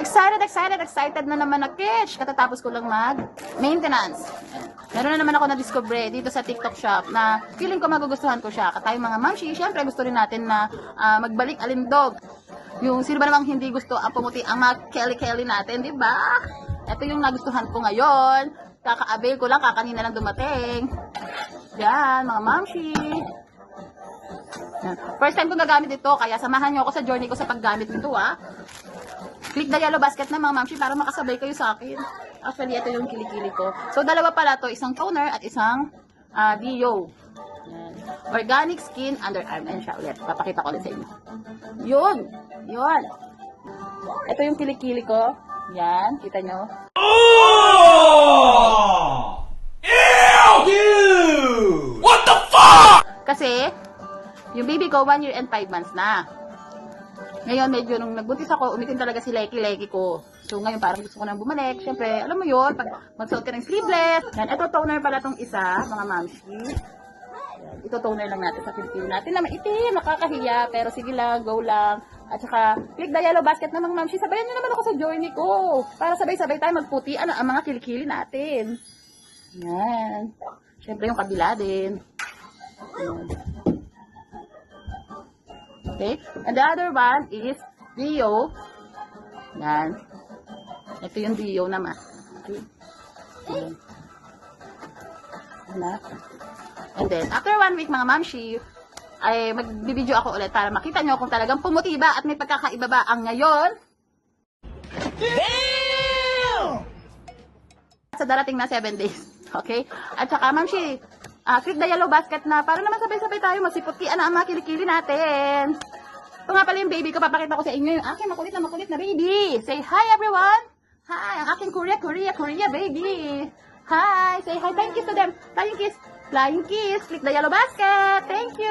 Excited na naman na Kitch. Katatapos ko lang mag-maintenance. Meron na naman ako na-discover dito sa TikTok shop na feeling ko magugustuhan ko siya. Katayong mga mamshi, syempre gusto rin natin na magbalik alindog. Yung sino ba namang hindi gusto ang pumuti ang mga kelly natin, di ba? Ito yung nagustuhan ko ngayon. Kaka-avail ko lang, kakanina lang dumating. Yan, mga mamshi. First time ko gagamit ito, kaya samahan nyo ako sa journey ko sa paggamit nito, Click the yellow basket na mga mamshi para makasabay kayo sa akin. Actually, ito yung kilikili ko. So, dalawa pala to, isang toner at isang Dio. Yan. Organic Skin Underarm. Ayan siya ulit. Papakita ko ulit sa inyo. Yun! Ito yung kilikili ko. Yan, kita nyo. Oh! Ew! What the fuck? Kasi, yung baby ko, 1 year and 5 months na. Ngayon, medyo nung nagbuntis ako, umitin talaga si Leki ko. So, ngayon parang gusto ko nang bumalik. Siyempre, alam mo yun, pag magsuot ka ng sleeveless. Yan, ito toner pala tong isa, mga mamshi. Ito toner lang natin sa kilikili natin na maitim, nakakahiya. Pero sige lang, go lang. At saka, click the yellow basket na mga mamshi. Sabayan nyo naman ako sa journey ko. Para sabay-sabay tayo magputi ang mga kilikili natin. Yan. Siyempre, yung kabila din. Yan. Okay? And the other one is Dio. Yan. Ito yung Dio naman. Okay? Yan. And then, after 1 week, mga mamshi, ay magbibideo ako ulit para makita nyo kung talagang pumuti ba at may pagkakaiba ba ang ngayon. Damn! Sa darating na 7 days. Okay? At saka, mamshi, click the yellow basket na para naman sabay-sabay tayo magsiputian ang mga kilikili natin. Ito nga pala yung baby ko. Papakita ko sa inyo yung aking makulit na baby. Say hi everyone! Hi! Ang aking Korea baby! Hi! Say hi! Thank you to them! Flying kiss! Click the yellow basket! Thank you!